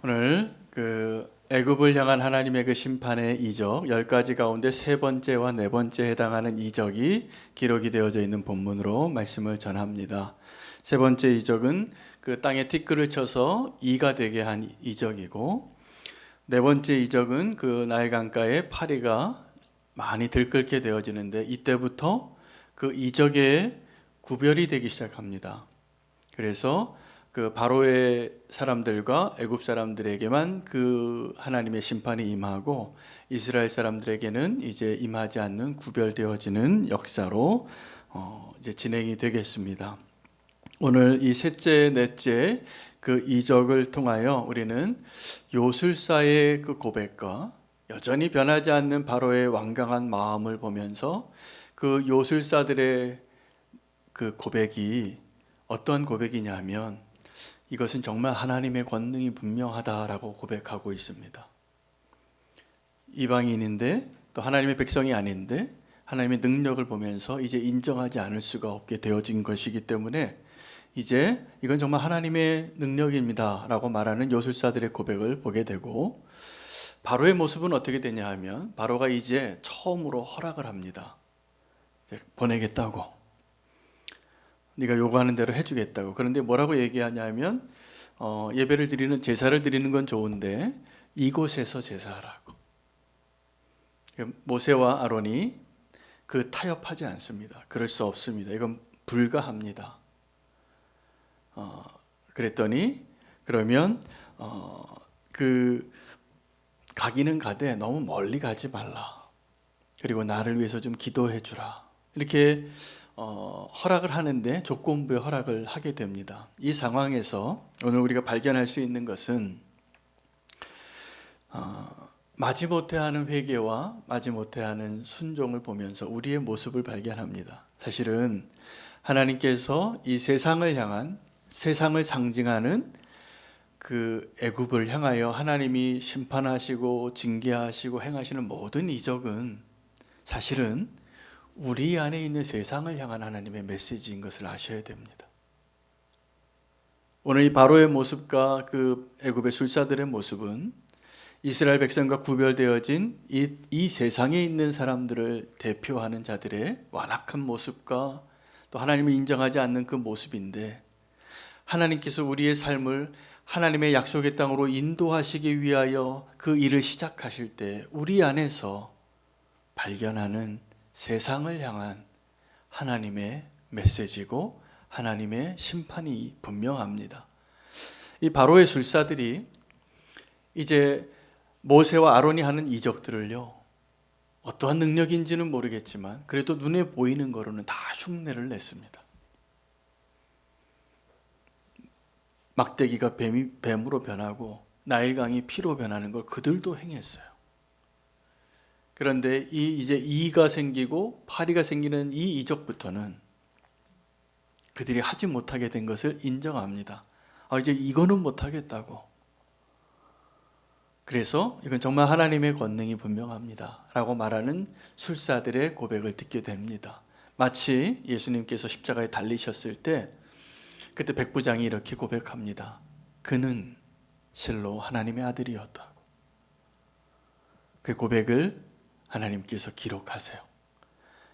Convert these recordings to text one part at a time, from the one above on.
오늘 애굽을 향한 하나님의 그 심판의 이적 10가지 가운데 세 번째와 네 번째에 해당하는 이적이 기록이 되어져 있는 본문으로 말씀을 전합니다. 세 번째 이적은 그 땅에 티끌을 쳐서 이가 되게 한 이적이고, 네 번째 이적은 그 나일 강가에 파리가 많이 들끓게 되어지는데, 이때부터 그 이적의 구별이 되기 시작합니다. 그래서 그 바로의 사람들과 애굽 사람들에게만 그 하나님의 심판이 임하고, 이스라엘 사람들에게는 이제 임하지 않는 구별되어지는 역사로 이제 진행이 되겠습니다. 오늘 이 셋째, 넷째 그 이적을 통하여 우리는 요술사의 그 고백과 여전히 변하지 않는 바로의 완강한 마음을 보면서, 그 요술사들의 그 고백이 어떤 고백이냐면, 이것은 정말 하나님의 권능이 분명하다라고 고백하고 있습니다. 이방인인데 또 하나님의 백성이 아닌데 하나님의 능력을 보면서 이제 인정하지 않을 수가 없게 되어진 것이기 때문에, 이제 이건 정말 하나님의 능력입니다 라고 말하는 요술사들의 고백을 보게 되고, 바로의 모습은 어떻게 되냐 하면, 바로가 이제 처음으로 허락을 합니다. 보내겠다고, 네가 요구하는 대로 해주겠다고. 그런데 뭐라고 얘기하냐면, 예배를 드리는, 제사를 드리는 건 좋은데 이곳에서 제사하라고. 모세와 아론이 그 타협하지 않습니다. 그럴 수 없습니다. 이건 불가합니다. 그랬더니, 그러면 그 가기는 가되 너무 멀리 가지 말라. 그리고 나를 위해서 좀 기도해 주라. 이렇게 허락을 하는데 조건부의 허락을 하게 됩니다. 이 상황에서 오늘 우리가 발견할 수 있는 것은, 마지못해 하는 회개와 마지못해 하는 순종을 보면서 우리의 모습을 발견합니다. 사실은 하나님께서 이 세상을 향한, 세상을 상징하는 그 애굽을 향하여 하나님이 심판하시고 징계하시고 행하시는 모든 이적은 사실은 우리 안에 있는 세상을 향한 하나님의 메시지인 것을 아셔야 됩니다. 오늘 이 바로의 모습과 그 애굽의 술사들의 모습은 이스라엘 백성과 구별되어진 이 세상에 있는 사람들을 대표하는 자들의 완악한 모습과 또 하나님을 인정하지 않는 그 모습인데, 하나님께서 우리의 삶을 하나님의 약속의 땅으로 인도하시기 위하여 그 일을 시작하실 때 우리 안에서 발견하는 세상을 향한 하나님의 메시지고 하나님의 심판이 분명합니다. 이 바로의 술사들이 이제 모세와 아론이 하는 이적들을요, 어떠한 능력인지는 모르겠지만 그래도 눈에 보이는 거로는 다 흉내를 냈습니다. 막대기가 뱀으로 변하고 나일강이 피로 변하는 걸 그들도 행했어요. 그런데 이제 이가 생기고 파리가 생기는 이 이적부터는 그들이 하지 못하게 된 것을 인정합니다. 이제 이거는 못하겠다고. 그래서 이건 정말 하나님의 권능이 분명합니다 라고 말하는 술사들의 고백을 듣게 됩니다. 마치 예수님께서 십자가에 달리셨을 때 그때 백부장이 이렇게 고백합니다. 그는 실로 하나님의 아들이었다고. 그 고백을 하나님께서 기록하세요.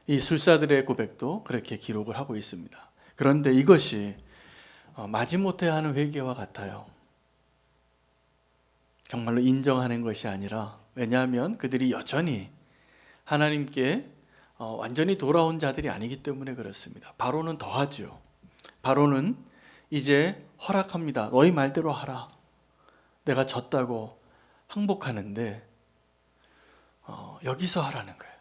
이 술사들의 고백도 그렇게 기록을 하고 있습니다. 그런데 이것이 마지못해 하는 회개와 같아요. 정말로 인정하는 것이 아니라, 왜냐하면 그들이 여전히 하나님께 완전히 돌아온 자들이 아니기 때문에 그렇습니다. 바로는 더하죠. 바로는 이제 허락합니다. 너희 말대로 하라. 내가 졌다고 항복하는데 여기서 하라는 거예요.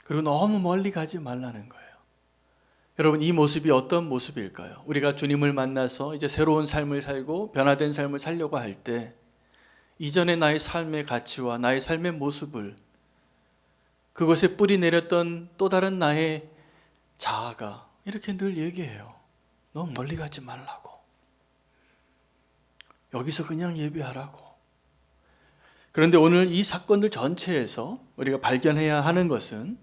그리고 너무 멀리 가지 말라는 거예요. 여러분, 이 모습이 어떤 모습일까요? 우리가 주님을 만나서 이제 새로운 삶을 살고 변화된 삶을 살려고 할 때, 이전의 나의 삶의 가치와 나의 삶의 모습을, 그것에 뿌리 내렸던 또 다른 나의 자아가 이렇게 늘 얘기해요. 너무 멀리 가지 말라고. 여기서 그냥 예배하라고. 그런데 오늘 이 사건들 전체에서 우리가 발견해야 하는 것은,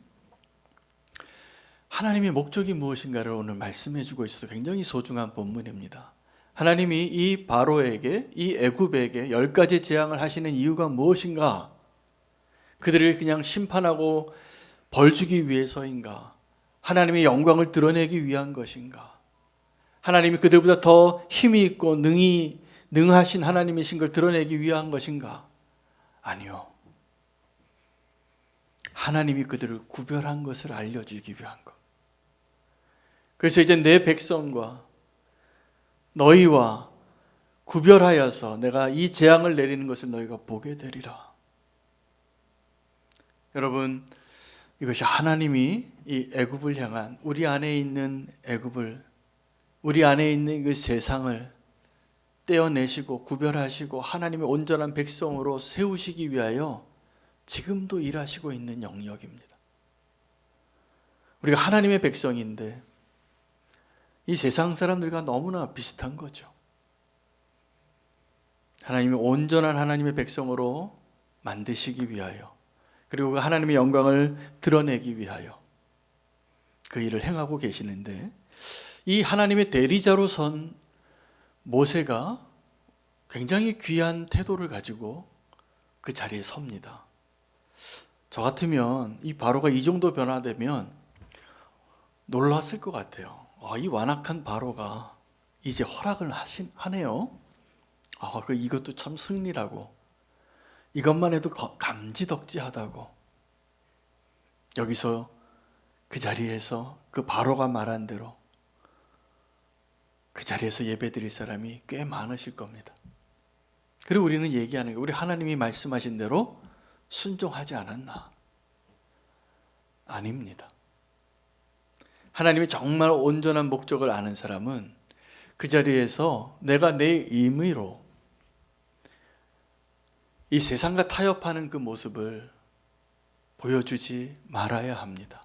하나님의 목적이 무엇인가를 오늘 말씀해 주고 있어서 굉장히 소중한 본문입니다. 하나님이 이 바로에게, 이 애굽에게 10가지 재앙을 하시는 이유가 무엇인가? 그들을 그냥 심판하고 벌 주기 위해서인가? 하나님의 영광을 드러내기 위한 것인가? 하나님이 그들보다 더 힘이 있고 능하신 하나님이신 걸 드러내기 위한 것인가? 아니요. 하나님이 그들을 구별한 것을 알려주기 위한 것. 그래서 이제 내 백성과 너희와 구별하여서 내가 이 재앙을 내리는 것을 너희가 보게 되리라. 여러분, 이것이 하나님이 이 애굽을 향한 우리 안에 있는 애굽을, 우리 안에 있는 그 세상을 떼어내시고 구별하시고 하나님의 온전한 백성으로 세우시기 위하여 지금도 일하시고 있는 영역입니다. 우리가 하나님의 백성인데 이 세상 사람들과 너무나 비슷한 거죠. 하나님이 온전한 하나님의 백성으로 만드시기 위하여, 그리고 그 하나님의 영광을 드러내기 위하여 그 일을 행하고 계시는데, 이 하나님의 대리자로 선 모세가 굉장히 귀한 태도를 가지고 그 자리에 섭니다. 저 같으면 이 바로가 이 정도 변화되면 놀랐을 것 같아요. 이 완악한 바로가 이제 허락을 하네요. 이것도 참 승리라고. 이것만 해도 감지덕지하다고. 여기서 그 자리에서 그 바로가 말한 대로 그 자리에서 예배드릴 사람이 꽤 많으실 겁니다. 그리고 우리는 얘기하는 게, 우리 하나님이 말씀하신 대로 순종하지 않았나? 아닙니다. 하나님이 정말 온전한 목적을 아는 사람은 그 자리에서 내가 내 임의로 이 세상과 타협하는 그 모습을 보여주지 말아야 합니다.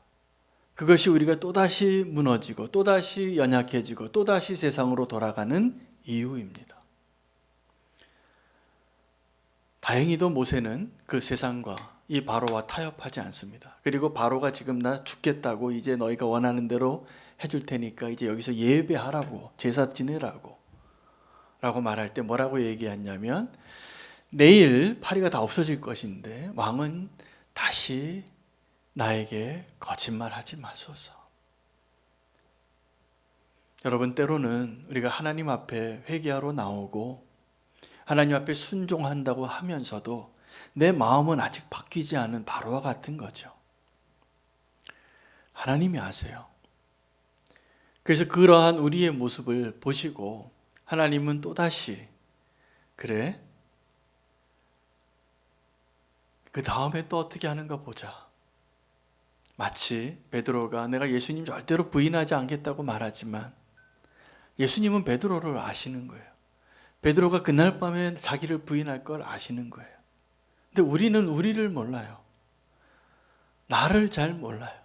그것이 우리가 또다시 무너지고 또다시 연약해지고 또다시 세상으로 돌아가는 이유입니다. 다행히도 모세는 그 세상과 이 바로와 타협하지 않습니다. 그리고 바로가 지금 나 죽겠다고, 이제 너희가 원하는 대로 해줄 테니까 이제 여기서 예배하라고, 제사 지내라고 라고 말할 때 뭐라고 얘기했냐면, 내일 파리가 다 없어질 것인데 왕은 다시 나에게 거짓말하지 마소서. 여러분, 때로는 우리가 하나님 앞에 회개하러 나오고 하나님 앞에 순종한다고 하면서도 내 마음은 아직 바뀌지 않은 바로와 같은 거죠. 하나님이 아세요. 그래서 그러한 우리의 모습을 보시고 하나님은 또다시, 그래, 그 다음에 또 어떻게 하는가 보자. 마치 베드로가 내가 예수님 절대로 부인하지 않겠다고 말하지만 예수님은 베드로를 아시는 거예요. 베드로가 그날 밤에 자기를 부인할 걸 아시는 거예요. 근데 우리는 우리를 몰라요. 나를 잘 몰라요.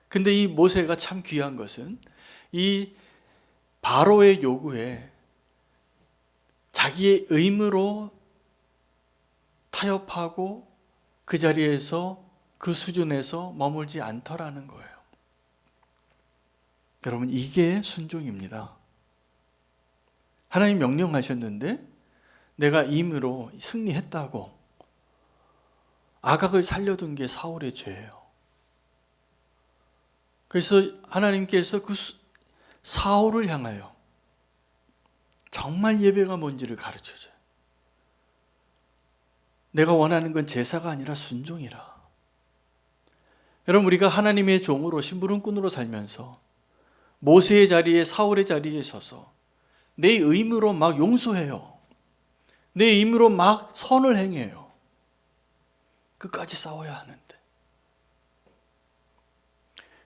근데 이 모세가 참 귀한 것은 이 바로의 요구에 자기의 의무로 타협하고 그 자리에서 그 수준에서 머물지 않더라는 거예요. 여러분, 이게 순종입니다. 하나님 명령하셨는데 내가 임의로 승리했다고 아각을 살려둔 게 사울의 죄예요. 그래서 하나님께서 그 사울을 향하여 정말 예배가 뭔지를 가르쳐줘요. 내가 원하는 건 제사가 아니라 순종이라. 여러분, 우리가 하나님의 종으로 심부름꾼으로 살면서 모세의 자리에, 사울의 자리에 서서 내 의무로 막 용서해요. 내 의무로 막 선을 행해요. 끝까지 싸워야 하는데.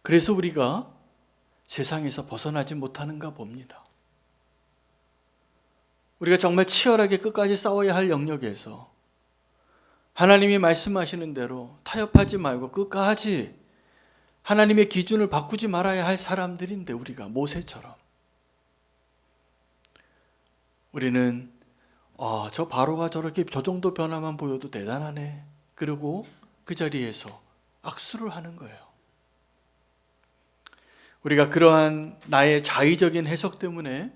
그래서 우리가 세상에서 벗어나지 못하는가 봅니다. 우리가 정말 치열하게 끝까지 싸워야 할 영역에서 하나님이 말씀하시는 대로 타협하지 말고 끝까지 하나님의 기준을 바꾸지 말아야 할 사람들인데, 우리가 모세처럼 우리는 저 바로가 저렇게 저 정도 변화만 보여도 대단하네, 그리고 그 자리에서 악수를 하는 거예요. 우리가 그러한 나의 자의적인 해석 때문에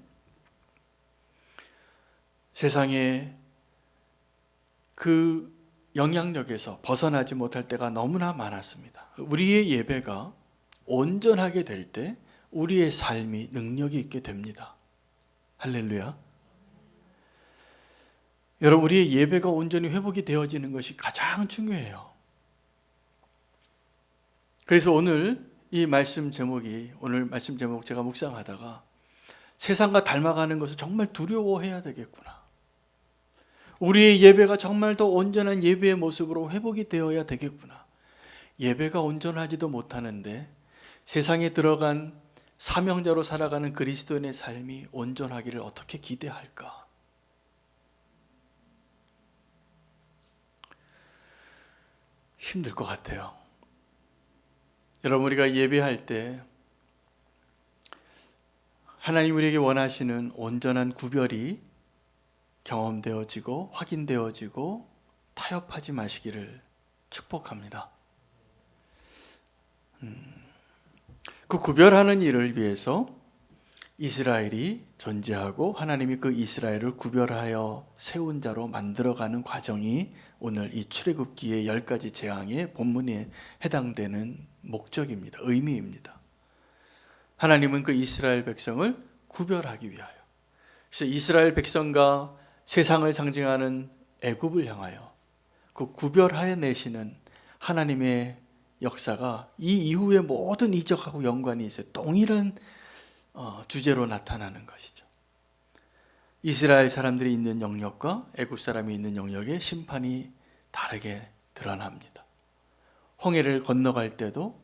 세상에 그 영향력에서 벗어나지 못할 때가 너무나 많았습니다. 우리의 예배가 온전하게 될 때 우리의 삶이 능력이 있게 됩니다. 할렐루야. 여러분, 우리의 예배가 온전히 회복이 되어지는 것이 가장 중요해요. 그래서 오늘 말씀 제목 제가 묵상하다가 세상과 닮아가는 것을 정말 두려워해야 되겠구나. 우리의 예배가 정말 더 온전한 예배의 모습으로 회복이 되어야 되겠구나. 예배가 온전하지도 못하는데 세상에 들어간 사명자로 살아가는 그리스도인의 삶이 온전하기를 어떻게 기대할까? 힘들 것 같아요. 여러분, 우리가 예배할 때 하나님 우리에게 원하시는 온전한 구별이 경험되어지고 확인되어지고 타협하지 마시기를 축복합니다. 그 구별하는 일을 위해서 이스라엘이 존재하고 하나님이 그 이스라엘을 구별하여 세운 자로 만들어가는 과정이 오늘 이 출애굽기의 10가지 재앙의 본문에 해당되는 목적입니다. 의미입니다. 하나님은 그 이스라엘 백성을 구별하기 위하여, 그래서 이스라엘 백성과 세상을 상징하는 애굽을 향하여 그 구별하여 내시는 하나님의 역사가 이 이후의 모든 이적하고 연관이 있어요. 동일한 주제로 나타나는 것이죠. 이스라엘 사람들이 있는 영역과 애굽 사람이 있는 영역의 심판이 다르게 드러납니다. 홍해를 건너갈 때도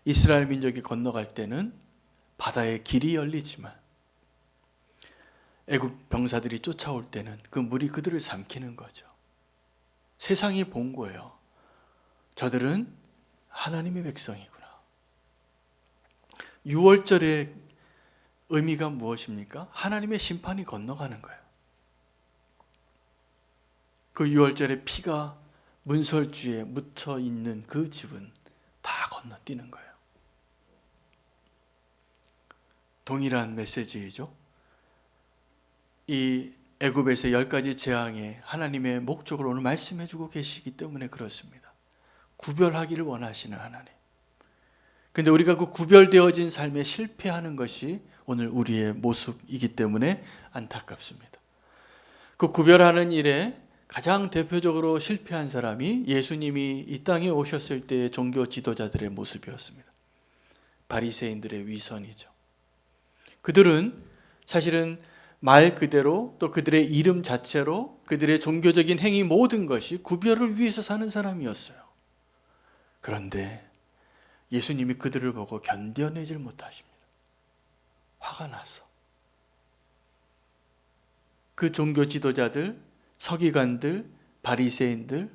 이스라엘 민족이 건너갈 때는 바다의 길이 열리지만 애굽 병사들이 쫓아올 때는 그 물이 그들을 삼키는 거죠. 세상이 본 거예요. 저들은 하나님의 백성이구나. 6월절의 의미가 무엇입니까? 하나님의 심판이 건너가는 거예요. 그 6월절의 피가 문설주에 묻혀 있는 그 집은 다 건너뛰는 거예요. 동일한 메시지이죠. 이 애굽에서 10가지 재앙에 하나님의 목적을 오늘 말씀해 주고 계시기 때문에 그렇습니다. 구별하기를 원하시는 하나님. 근데 우리가 그 구별되어진 삶에 실패하는 것이 오늘 우리의 모습이기 때문에 안타깝습니다. 그 구별하는 일에 가장 대표적으로 실패한 사람이 예수님이 이 땅에 오셨을 때의 종교 지도자들의 모습이었습니다. 바리새인들의 위선이죠. 그들은 사실은 말 그대로 또 그들의 이름 자체로 그들의 종교적인 행위 모든 것이 구별을 위해서 사는 사람이었어요. 그런데 예수님이 그들을 보고 견뎌내질 못하십니다. 화가 나서. 그 종교 지도자들, 서기관들, 바리새인들,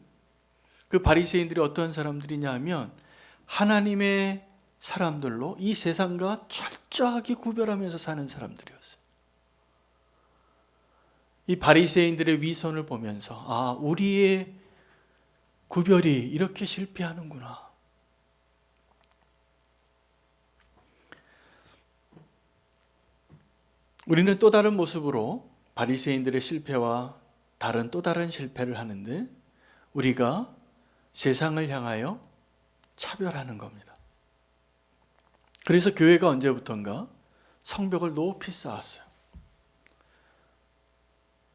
그 바리새인들이 어떤 사람들이냐 하면 하나님의 사람들로 이 세상과 철저하게 구별하면서 사는 사람들이었어요. 이 바리새인들의 위선을 보면서 아, 우리의 구별이 이렇게 실패하는구나. 우리는 또 다른 모습으로 바리새인들의 실패와 다른 또 다른 실패를 하는데 우리가 세상을 향하여 차별하는 겁니다. 그래서 교회가 언제부턴가 성벽을 높이 쌓았어요.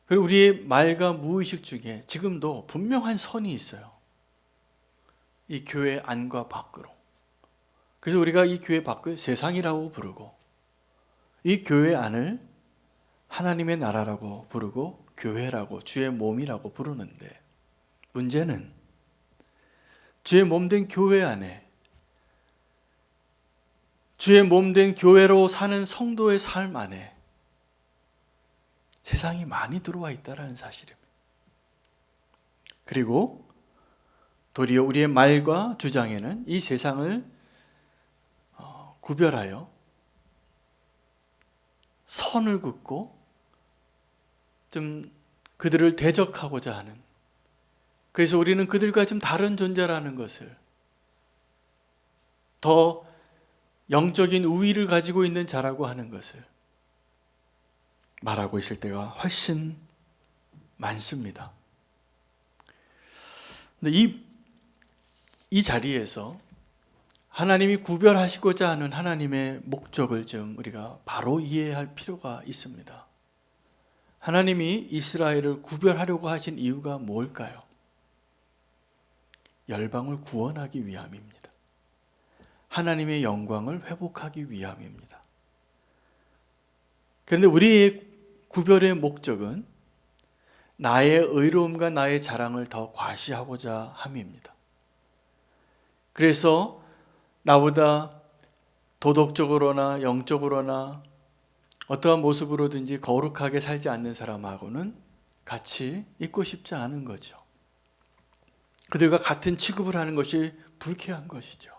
그리고 우리의 말과 무의식 중에 지금도 분명한 선이 있어요. 이 교회 안과 밖으로. 그래서 우리가 이 교회 밖을 세상이라고 부르고 이 교회 안을 하나님의 나라라고 부르고 교회라고 주의 몸이라고 부르는데 문제는 주의 몸된 교회 안에 주의 몸된 교회로 사는 성도의 삶 안에 세상이 많이 들어와 있다는 사실입니다. 그리고 도리어 우리의 말과 주장에는 이 세상을 구별하여 선을 긋고 좀 그들을 대적하고자 하는, 그래서 우리는 그들과 좀 다른 존재라는 것을, 더 영적인 우위를 가지고 있는 자라고 하는 것을 말하고 있을 때가 훨씬 많습니다. 근데 이 자리에서 하나님이 구별하시고자 하는 하나님의 목적을 좀 우리가 바로 이해할 필요가 있습니다. 하나님이 이스라엘을 구별하려고 하신 이유가 뭘까요? 열방을 구원하기 위함입니다. 하나님의 영광을 회복하기 위함입니다. 그런데 우리의 구별의 목적은 나의 의로움과 나의 자랑을 더 과시하고자 함입니다. 그래서 나보다 도덕적으로나 영적으로나 어떠한 모습으로든지 거룩하게 살지 않는 사람하고는 같이 있고 싶지 않은 거죠. 그들과 같은 취급을 하는 것이 불쾌한 것이죠.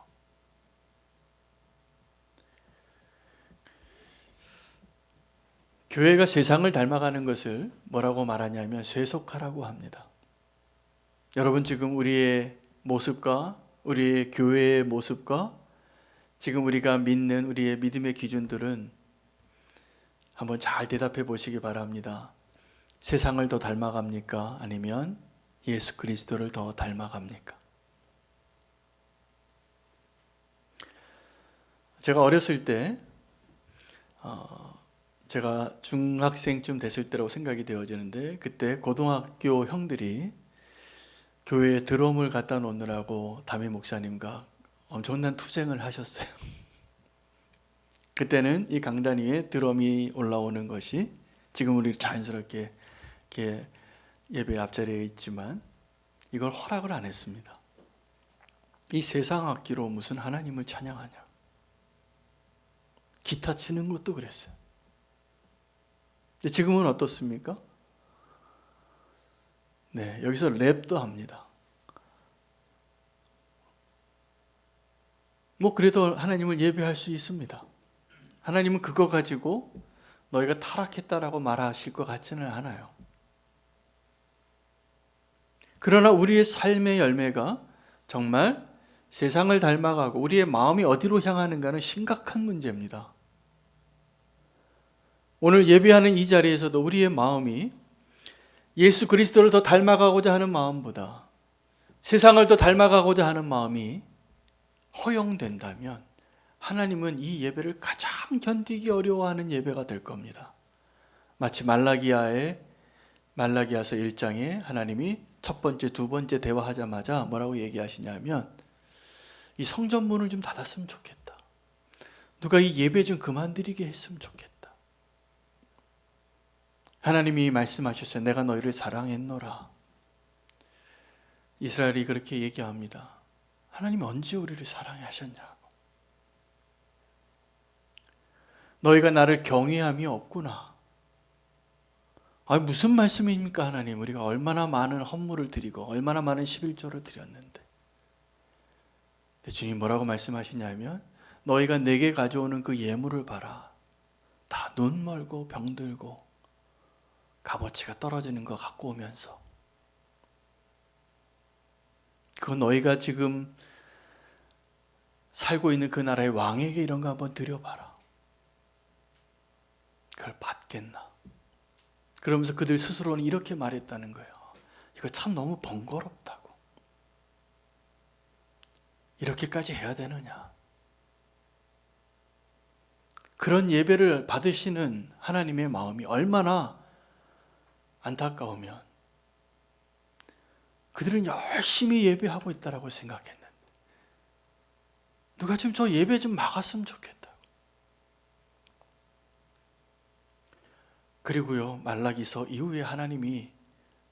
교회가 세상을 닮아가는 것을 뭐라고 말하냐면 세속화라고 합니다. 여러분 지금 우리의 모습과 우리의 교회의 모습과 지금 우리가 믿는 우리의 믿음의 기준들은 한번 잘 대답해 보시기 바랍니다. 세상을 더 닮아갑니까? 아니면 예수 그리스도를 더 닮아갑니까? 제가 어렸을 때 제가 중학생쯤 됐을 때라고 생각이 되어지는데 그때 고등학교 형들이 교회에 드럼을 갖다 놓느라고 담임 목사님과 엄청난 투쟁을 하셨어요. 그때는 이 강단 위에 드럼이 올라오는 것이 지금 우리 자연스럽게 이렇게 예배 앞자리에 있지만 이걸 허락을 안 했습니다. 이 세상 악기로 무슨 하나님을 찬양하냐. 기타 치는 것도 그랬어요. 근데 지금은 어떻습니까? 네, 여기서 랩도 합니다. 뭐 그래도 하나님을 예배할 수 있습니다. 하나님은 그거 가지고 너희가 타락했다라고 말하실 것 같지는 않아요. 그러나 우리의 삶의 열매가 정말 세상을 닮아가고 우리의 마음이 어디로 향하는가는 심각한 문제입니다. 오늘 예배하는 이 자리에서도 우리의 마음이 예수 그리스도를 더 닮아가고자 하는 마음보다 세상을 더 닮아가고자 하는 마음이 허용된다면 하나님은 이 예배를 가장 견디기 어려워하는 예배가 될 겁니다. 마치 말라기야서 1장에 하나님이 첫 번째, 두 번째 대화하자마자 뭐라고 얘기하시냐면 이 성전문을 좀 닫았으면 좋겠다. 누가 이 예배 좀 그만 드리게 했으면 좋겠다. 하나님이 말씀하셨어요. 내가 너희를 사랑했노라. 이스라엘이 그렇게 얘기합니다. 하나님이 언제 우리를 사랑해 하셨냐고. 너희가 나를 경외함이 없구나. 무슨 말씀입니까 하나님? 우리가 얼마나 많은 헌물을 드리고 얼마나 많은 11조를 드렸는데. 주님 뭐라고 말씀하시냐면 너희가 내게 가져오는 그 예물을 봐라. 다 눈 멀고 병들고 값어치가 떨어지는 거 갖고 오면서 그거 너희가 지금 살고 있는 그 나라의 왕에게 이런 거 한번 드려봐라. 그걸 받겠나? 그러면서 그들 스스로는 이렇게 말했다는 거예요. 이거 참 너무 번거롭다고. 이렇게까지 해야 되느냐? 그런 예배를 받으시는 하나님의 마음이 얼마나 안타까우면 그들은 열심히 예배하고 있다라고 생각했는데 누가 좀 저 예배 좀 막았으면 좋겠다. 그리고요 말라기서 이후에 하나님이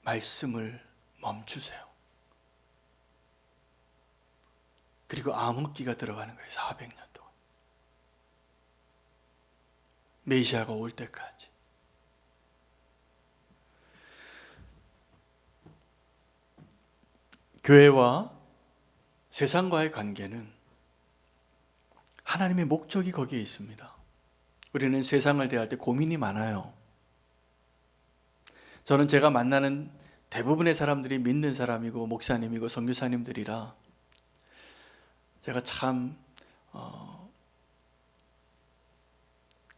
말씀을 멈추세요. 그리고 암흑기가 들어가는 거예요. 400년 동안. 메시아가 올 때까지. 교회와 세상과의 관계는 하나님의 목적이 거기에 있습니다. 우리는 세상을 대할 때 고민이 많아요. 저는 제가 만나는 대부분의 사람들이 믿는 사람이고 목사님이고 선교사님들이라 제가 참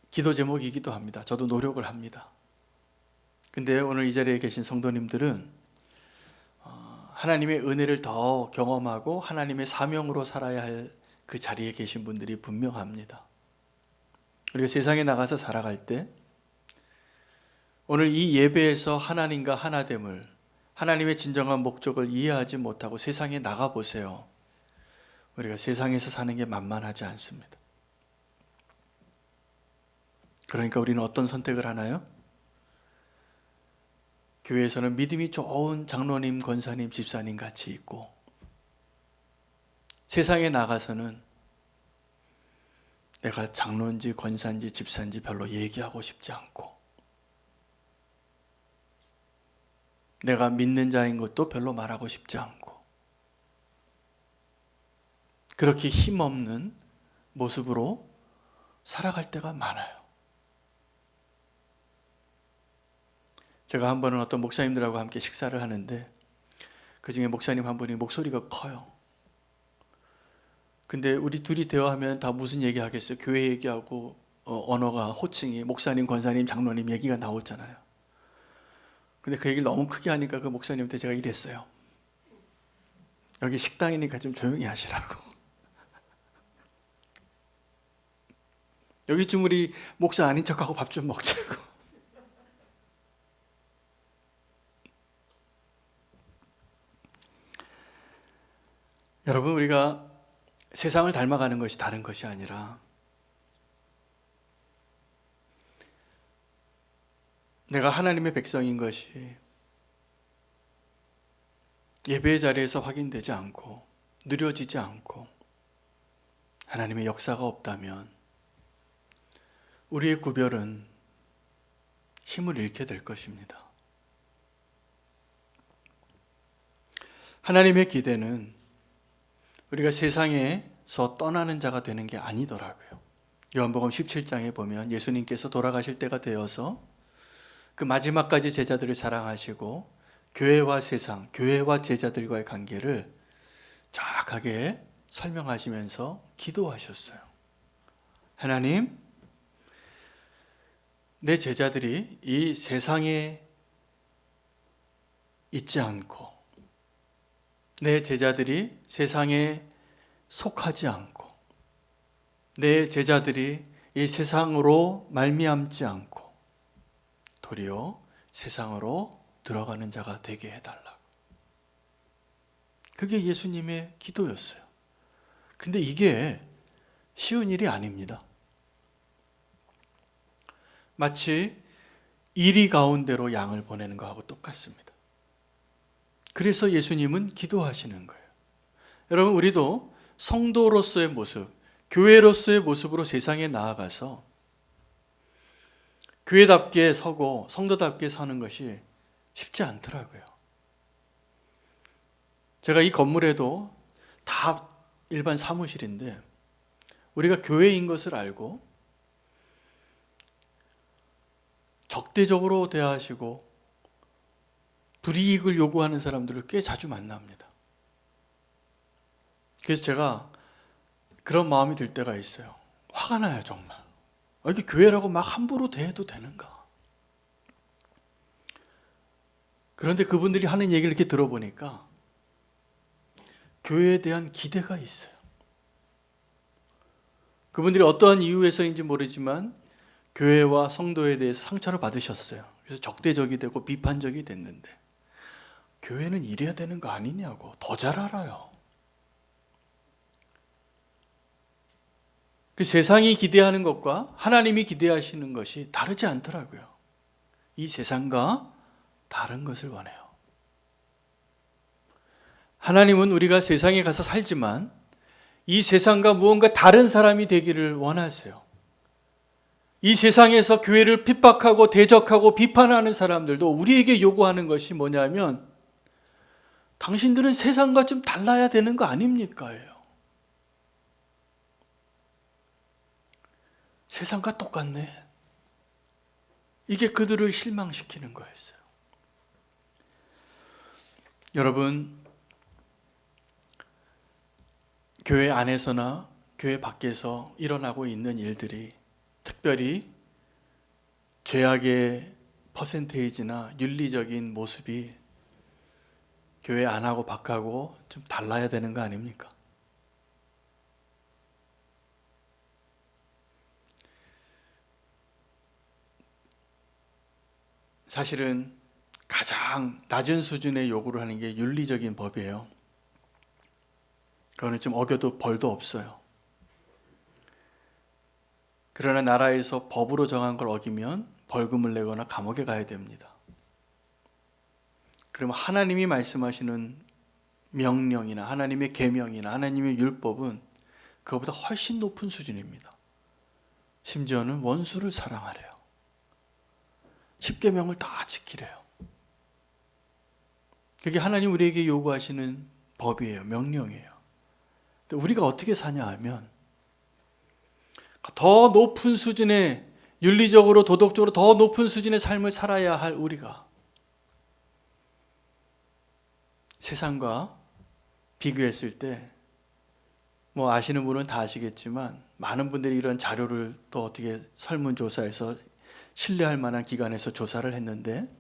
기도 제목이기도 합니다. 저도 노력을 합니다. 근데 오늘 이 자리에 계신 성도님들은 하나님의 은혜를 더 경험하고 하나님의 사명으로 살아야 할 그 자리에 계신 분들이 분명합니다. 우리가 세상에 나가서 살아갈 때 오늘 이 예배에서 하나님과 하나됨을, 하나님의 진정한 목적을 이해하지 못하고 세상에 나가보세요. 우리가 세상에서 사는 게 만만하지 않습니다. 그러니까 우리는 어떤 선택을 하나요? 교회에서는 믿음이 좋은 장로님, 권사님, 집사님 같이 있고, 세상에 나가서는 내가 장로인지 권사인지 집사인지 별로 얘기하고 싶지 않고, 내가 믿는 자인 것도 별로 말하고 싶지 않고, 그렇게 힘없는 모습으로 살아갈 때가 많아요. 제가 한 번은 어떤 목사님들하고 함께 식사를 하는데 그 중에 목사님 한 분이 목소리가 커요. 근데 우리 둘이 대화하면 다 무슨 얘기 하겠어요? 교회 얘기하고 언어가 호칭이 목사님, 권사님, 장로님 얘기가 나오잖아요. 근데 그 얘기를 너무 크게 하니까 그 목사님한테 제가 이랬어요. 여기 식당이니까 좀 조용히 하시라고. 여기 좀 우리 목사 아닌 척하고 밥 좀 먹자고. 여러분, 우리가 세상을 닮아가는 것이 다른 것이 아니라 내가 하나님의 백성인 것이 예배의 자리에서 확인되지 않고 느려지지 않고 하나님의 역사가 없다면 우리의 구별은 힘을 잃게 될 것입니다. 하나님의 기대는 우리가 세상에서 떠나는 자가 되는 게 아니더라고요. 요한복음 17장에 보면 예수님께서 돌아가실 때가 되어서 그 마지막까지 제자들을 사랑하시고 교회와 세상, 교회와 제자들과의 관계를 정확하게 설명하시면서 기도하셨어요. 하나님, 내 제자들이 이 세상에 있지 않고 내 제자들이 세상에 속하지 않고 내 제자들이 이 세상으로 말미암지 않고 도리어 세상으로 들어가는 자가 되게 해달라고. 그게 예수님의 기도였어요. 근데 이게 쉬운 일이 아닙니다. 마치 이리 가운데로 양을 보내는 것하고 똑같습니다. 그래서 예수님은 기도하시는 거예요. 여러분, 우리도 성도로서의 모습, 교회로서의 모습으로 세상에 나아가서 교회답게 서고 성도답게 사는 것이 쉽지 않더라고요. 제가 이 건물에도 다 일반 사무실인데 우리가 교회인 것을 알고 적대적으로 대하시고 불이익을 요구하는 사람들을 꽤 자주 만납니다. 그래서 제가 그런 마음이 들 때가 있어요. 화가 나요, 정말. 이렇게 교회라고 막 함부로 대해도 되는가? 그런데 그분들이 하는 얘기를 이렇게 들어보니까 교회에 대한 기대가 있어요. 그분들이 어떠한 이유에서인지 모르지만 교회와 성도에 대해서 상처를 받으셨어요. 그래서 적대적이 되고 비판적이 됐는데 교회는 이래야 되는 거 아니냐고 더 잘 알아요. 그 세상이 기대하는 것과 하나님이 기대하시는 것이 다르지 않더라고요. 이 세상과 다른 것을 원해요. 하나님은 우리가 세상에 가서 살지만 이 세상과 무언가 다른 사람이 되기를 원하세요. 이 세상에서 교회를 핍박하고 대적하고 비판하는 사람들도 우리에게 요구하는 것이 뭐냐면 당신들은 세상과 좀 달라야 되는 거 아닙니까? 세상과 똑같네. 이게 그들을 실망시키는 거였어요. 여러분, 교회 안에서나 교회 밖에서 일어나고 있는 일들이 특별히 죄악의 퍼센테이지나 윤리적인 모습이 교회 안하고 밖하고 좀 달라야 되는 거 아닙니까? 사실은 가장 낮은 수준의 요구를 하는 게 윤리적인 법이에요. 그거는 좀 어겨도 벌도 없어요. 그러나 나라에서 법으로 정한 걸 어기면 벌금을 내거나 감옥에 가야 됩니다. 그러면 하나님이 말씀하시는 명령이나 하나님의 계명이나 하나님의 율법은 그것보다 훨씬 높은 수준입니다. 심지어는 원수를 사랑하래요. 십계명을 다 지키래요. 그게 하나님 우리에게 요구하시는 법이에요. 명령이에요. 우리가 어떻게 사냐 하면 더 높은 수준의 윤리적으로 도덕적으로 더 높은 수준의 삶을 살아야 할 우리가 세상과 비교했을 때 뭐 아시는 분은 다 아시겠지만 많은 분들이 이런 자료를 또 어떻게 설문조사해서 신뢰할 만한 기관에서 조사를 했는데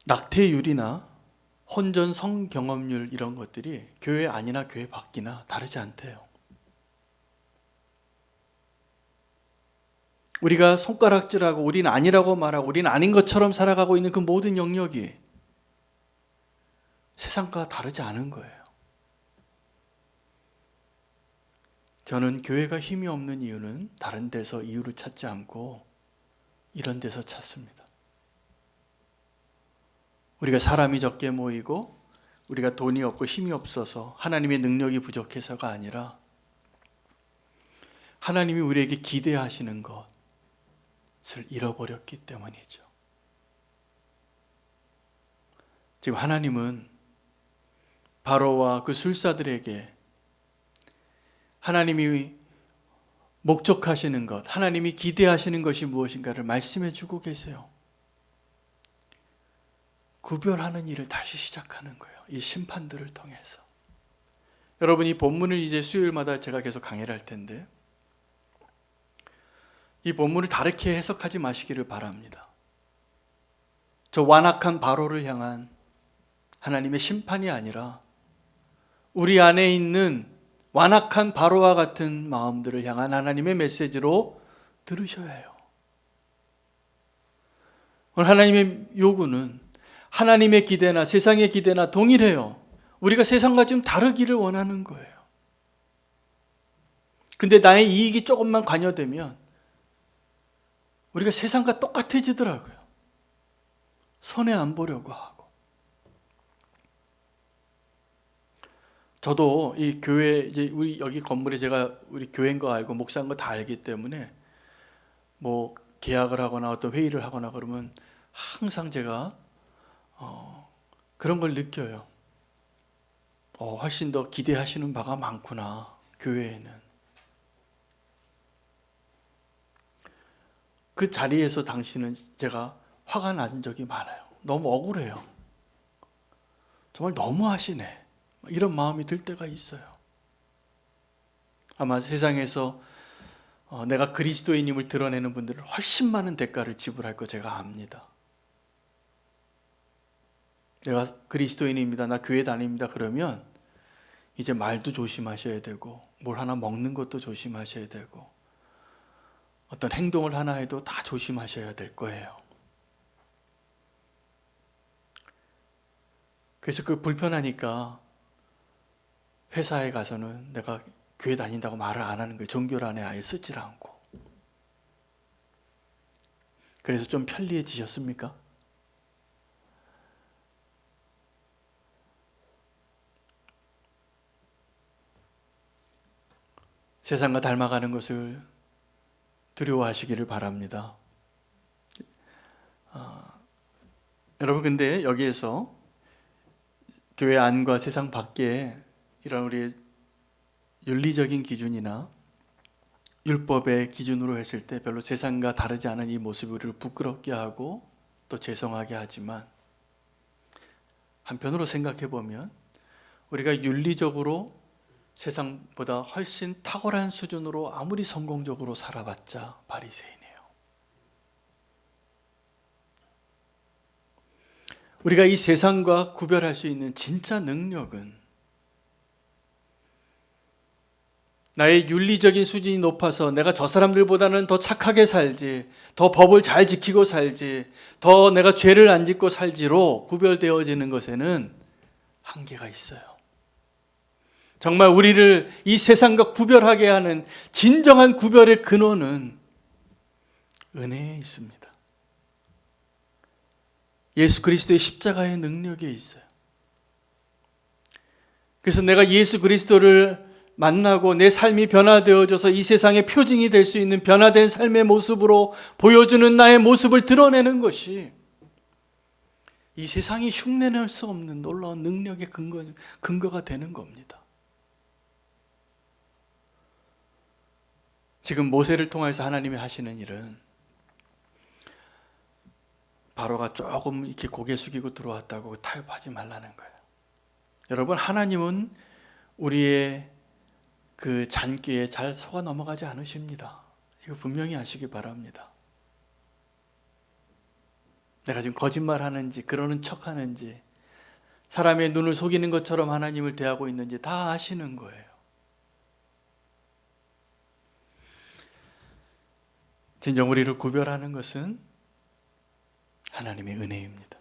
낙태율이나 혼전 성경험률 이런 것들이 교회 안이나 교회 밖이나 다르지 않대요. 우리가 손가락질하고 우리는 아니라고 말하고 우리는 아닌 것처럼 살아가고 있는 그 모든 영역이 세상과 다르지 않은 거예요. 저는 교회가 힘이 없는 이유는 다른 데서 이유를 찾지 않고 이런 데서 찾습니다. 우리가 사람이 적게 모이고 우리가 돈이 없고 힘이 없어서 하나님의 능력이 부족해서가 아니라 하나님이 우리에게 기대하시는 것을 잃어버렸기 때문이죠. 지금 하나님은 바로와 그 술사들에게 하나님이 목적하시는 것, 하나님이 기대하시는 것이 무엇인가를 말씀해 주고 계세요. 구별하는 일을 다시 시작하는 거예요. 이 심판들을 통해서. 여러분, 이 본문을 이제 수요일마다 제가 계속 강의를 할 텐데 이 본문을 다르게 해석하지 마시기를 바랍니다. 저 완악한 바로를 향한 하나님의 심판이 아니라 우리 안에 있는 완악한 바로와 같은 마음들을 향한 하나님의 메시지로 들으셔야 해요. 오늘 하나님의 요구는 하나님의 기대나 세상의 기대나 동일해요. 우리가 세상과 좀 다르기를 원하는 거예요. 근데 나의 이익이 조금만 관여되면 우리가 세상과 똑같아지더라고요. 손해 안 보려고 하고. 저도 이 교회 이제 우리 여기 건물에 제가 우리 교회인 거 알고 목사인 거 다 알기 때문에 뭐 계약을 하거나 어떤 회의를 하거나 그러면 항상 제가 그런 걸 느껴요. 훨씬 더 기대하시는 바가 많구나, 교회에는. 그 자리에서 당신은 제가 화가 난 적이 많아요. 너무 억울해요. 정말 너무하시네. 이런 마음이 들 때가 있어요. 아마 세상에서 내가 그리스도인임을 드러내는 분들은 훨씬 많은 대가를 지불할 거 제가 압니다. 내가 그리스도인입니다. 나 교회 다닙니다. 그러면 이제 말도 조심하셔야 되고 뭘 하나 먹는 것도 조심하셔야 되고 어떤 행동을 하나 해도 다 조심하셔야 될 거예요. 그래서 그 불편하니까 회사에 가서는 내가 교회 다닌다고 말을 안 하는 거예요. 종교란에 아예 쓰질 않고. 그래서 좀 편리해지셨습니까? 세상과 닮아가는 것을 두려워하시기를 바랍니다. 여러분, 근데 여기에서 교회 안과 세상 밖에 이런 우리 윤리적인 기준이나 율법의 기준으로 했을 때 별로 세상과 다르지 않은 이 모습이 우리를 부끄럽게 하고 또 죄송하게 하지만 한편으로 생각해 보면 우리가 윤리적으로 세상보다 훨씬 탁월한 수준으로 아무리 성공적으로 살아봤자 바리새인이에요. 우리가 이 세상과 구별할 수 있는 진짜 능력은 나의 윤리적인 수준이 높아서 내가 저 사람들보다는 더 착하게 살지, 더 법을 잘 지키고 살지, 더 내가 죄를 안 짓고 살지로 구별되어지는 것에는 한계가 있어요. 정말 우리를 이 세상과 구별하게 하는 진정한 구별의 근원은 은혜에 있습니다. 예수 그리스도의 십자가의 능력에 있어요. 그래서 내가 예수 그리스도를 만나고 내 삶이 변화되어져서 이 세상의 표징이 될 수 있는 변화된 삶의 모습으로 보여주는 나의 모습을 드러내는 것이 이 세상이 흉내낼 수 없는 놀라운 능력의 근거가 되는 겁니다. 지금 모세를 통해서 하나님이 하시는 일은 바로가 조금 이렇게 고개 숙이고 들어왔다고 타협하지 말라는 거예요. 여러분, 하나님은 우리의 그 잔꾀에 잘 속아 넘어가지 않으십니다. 이거 분명히 아시기 바랍니다. 내가 지금 거짓말하는지 그러는 척하는지 사람의 눈을 속이는 것처럼 하나님을 대하고 있는지 다 아시는 거예요. 진정 우리를 구별하는 것은 하나님의 은혜입니다.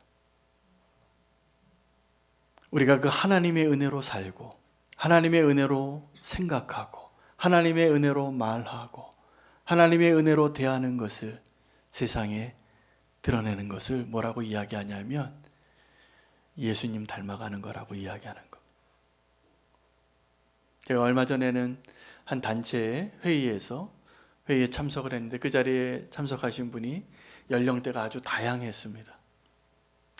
우리가 그 하나님의 은혜로 살고 하나님의 은혜로 생각하고 하나님의 은혜로 말하고 하나님의 은혜로 대하는 것을 세상에 드러내는 것을 뭐라고 이야기하냐면 예수님 닮아가는 거라고 이야기하는 것. 제가 얼마 전에는 한 단체의 회의에 참석을 했는데 그 자리에 참석하신 분이 연령대가 아주 다양했습니다.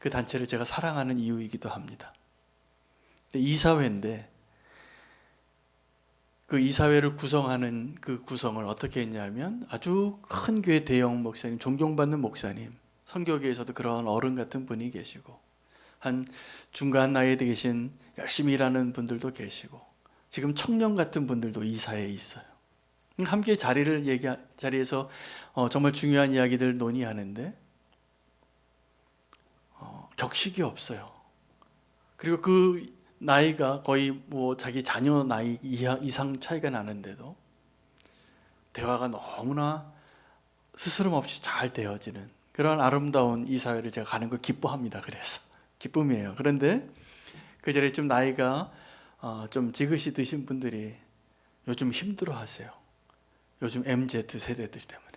그 단체를 제가 사랑하는 이유이기도 합니다. 이사회인데 그 이사회를 구성하는 그 구성을 어떻게 했냐면 아주 큰 교회 대형 목사님, 존경받는 목사님, 선교계에서도 그런 어른 같은 분이 계시고 한 중간 나이에 계신 열심히 일하는 분들도 계시고 지금 청년 같은 분들도 이사회에 있어요. 함께 자리에서 정말 중요한 이야기들 논의하는데 격식이 없어요. 그리고 그 나이가 거의 뭐 자기 자녀 나이 이상 차이가 나는데도 대화가 너무나 스스럼 없이 잘 되어지는 그런 아름다운 이 사회를 제가 가는 걸 기뻐합니다. 그래서 기쁨이에요. 그런데 그 자리에 좀 나이가 좀 지긋이 드신 분들이 요즘 힘들어하세요. 요즘 MZ 세대들 때문에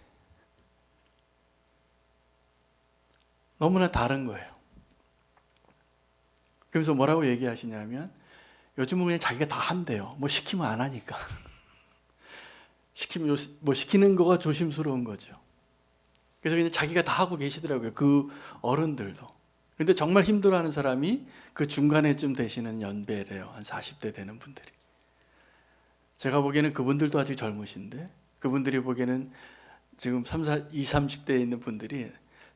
너무나 다른 거예요. 그래서 뭐라고 얘기하시냐면 요즘은 그냥 자기가 다 한대요. 뭐 시키면 안 하니까. 시키는 거가 조심스러운 거죠. 그래서 그냥 자기가 다 하고 계시더라고요. 그 어른들도. 근데 정말 힘들어하는 사람이 그 중간에쯤 되시는 연배래요. 한 40대 되는 분들이. 제가 보기에는 그분들도 아직 젊으신데 그분들이 보기에는 지금 20, 30대에 있는 분들이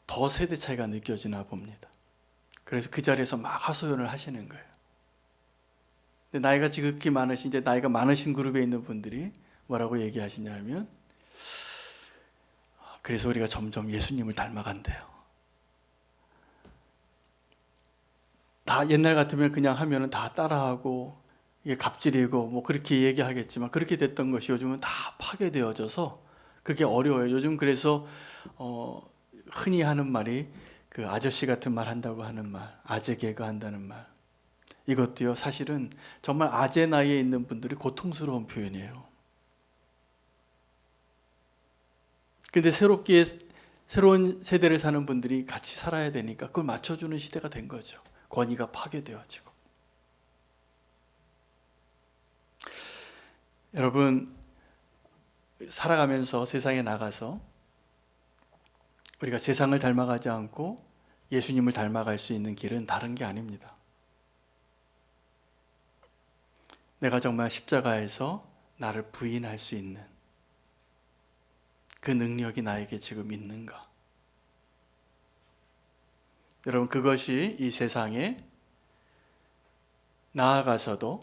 더 세대 차이가 느껴지나 봅니다. 그래서 그 자리에서 막 하소연을 하시는 거예요. 근데 나이가 지극히 많으신, 이제 나이가 많으신 그룹에 있는 분들이 뭐라고 얘기하시냐면, 그래서 우리가 점점 예수님을 닮아간대요. 다 옛날 같으면 그냥 하면은 다 따라하고, 이게 갑질이고, 뭐 그렇게 얘기하겠지만, 그렇게 됐던 것이 요즘은 다 파괴되어져서 그게 어려워요. 요즘 그래서, 흔히 하는 말이 그 아저씨 같은 말 한다고 하는 말, 아재 개그 한다는 말. 이것도요, 사실은 정말 아재 나이에 있는 분들이 고통스러운 표현이에요. 근데 새로운 세대를 사는 분들이 같이 살아야 되니까 그걸 맞춰주는 시대가 된 거죠. 권위가 파괴되어지고. 여러분, 살아가면서 세상에 나가서 우리가 세상을 닮아가지 않고 예수님을 닮아갈 수 있는 길은 다른 게 아닙니다. 내가 정말 십자가에서 나를 부인할 수 있는 그 능력이 나에게 지금 있는가? 여러분, 그것이 이 세상에 나아가서도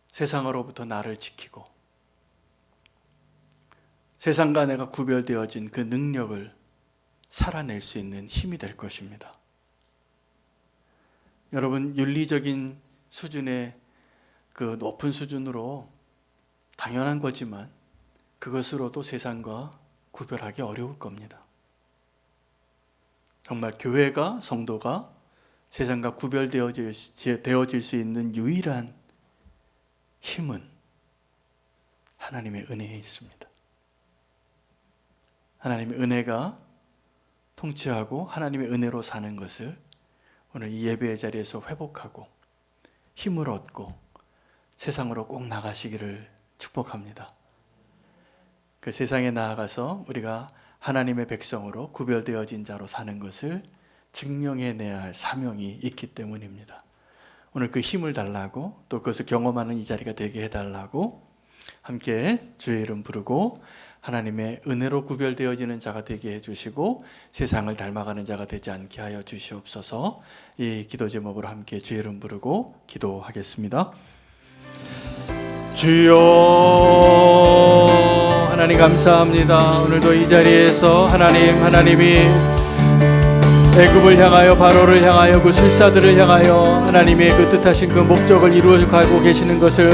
세상으로부터 나를 지키고 세상과 내가 구별되어진 그 능력을 살아낼 수 있는 힘이 될 것입니다. 여러분, 윤리적인 수준의 그 높은 수준으로 당연한 거지만 그것으로도 세상과 구별하기 어려울 겁니다. 정말 교회가, 성도가 세상과 구별되어질 수 있는 유일한 힘은 하나님의 은혜에 있습니다. 하나님의 은혜가 통치하고 하나님의 은혜로 사는 것을 오늘 이 예배의 자리에서 회복하고 힘을 얻고 세상으로 꼭 나가시기를 축복합니다. 그 세상에 나아가서 우리가 하나님의 백성으로 구별되어진 자로 사는 것을 증명해내야 할 사명이 있기 때문입니다. 오늘 그 힘을 달라고, 또 그것을 경험하는 이 자리가 되게 해달라고 함께 주의 이름 부르고 하나님의 은혜로 구별되어지는 자가 되게 해주시고 세상을 닮아가는 자가 되지 않게 하여 주시옵소서. 이 기도 제목으로 함께 주의 이름 부르고 기도하겠습니다. 주여, 하나님 감사합니다. 오늘도 이 자리에서 하나님이 애굽을 향하여, 바로를 향하여, 그 술사들을 향하여 하나님의 그 뜻하신 그 목적을 이루어 가고 계시는 것을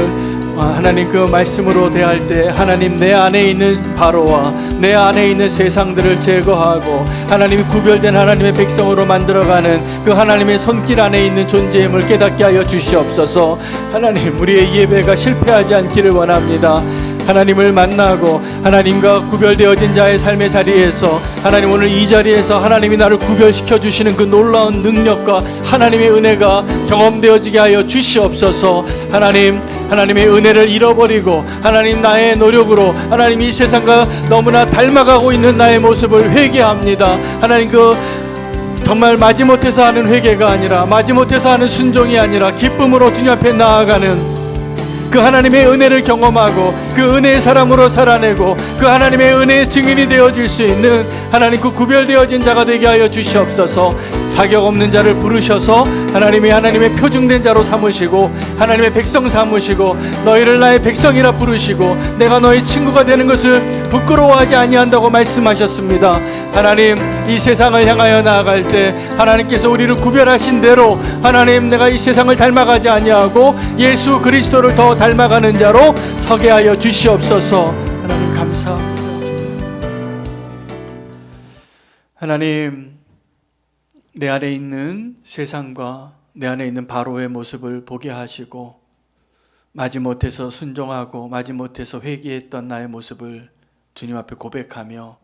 하나님 그 말씀으로 대할 때, 하나님 내 안에 있는 바로와 내 안에 있는 세상들을 제거하고 하나님이 구별된 하나님의 백성으로 만들어가는 그 하나님의 손길 안에 있는 존재임을 깨닫게 하여 주시옵소서. 하나님, 우리의 예배가 실패하지 않기를 원합니다. 하나님을 만나고 하나님과 구별되어진 자의 삶의 자리에서, 하나님 오늘 이 자리에서 하나님이 나를 구별시켜 주시는 그 놀라운 능력과 하나님의 은혜가 경험되어지게 하여 주시옵소서. 하나님의 은혜를 잃어버리고 하나님 나의 노력으로 하나님 이 세상과 너무나 닮아가고 있는 나의 모습을 회개합니다. 하나님 정말 마지못해서 하는 회개가 아니라, 마지못해서 하는 순종이 아니라 기쁨으로 주님 앞에 나아가는 그 하나님의 은혜를 경험하고 그 은혜의 사람으로 살아내고 그 하나님의 은혜의 증인이 되어질 수 있는 하나님 그 구별되어진 자가 되게 하여 주시옵소서. 자격 없는 자를 부르셔서 하나님의 표중된 자로 삼으시고 하나님의 백성 삼으시고 너희를 나의 백성이라 부르시고 내가 너희 친구가 되는 것을 부끄러워하지 아니한다고 말씀하셨습니다. 하나님, 이 세상을 향하여 나아갈 때 하나님께서 우리를 구별하신 대로 하나님, 내가 이 세상을 닮아가지 아니하고 예수 그리스도를 더 닮아가는 자로 서게 하여 주시옵소서. 하나님 감사합니다. 하나님, 내 안에 있는 세상과 내 안에 있는 바로의 모습을 보게 하시고 마지못해서 순종하고 마지못해서 회개했던 나의 모습을 주님 앞에 고백하며,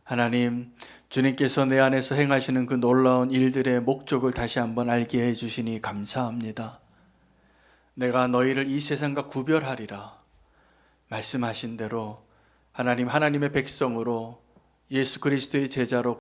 하나님, 주님께서 내 안에서 행하시는 그 놀라운 일들의 목적을 다시 한번 알게 해주시니 감사합니다. 내가 너희를 이 세상과 구별하리라 말씀하신 대로 하나님의 백성으로 예수 그리스도의 제자로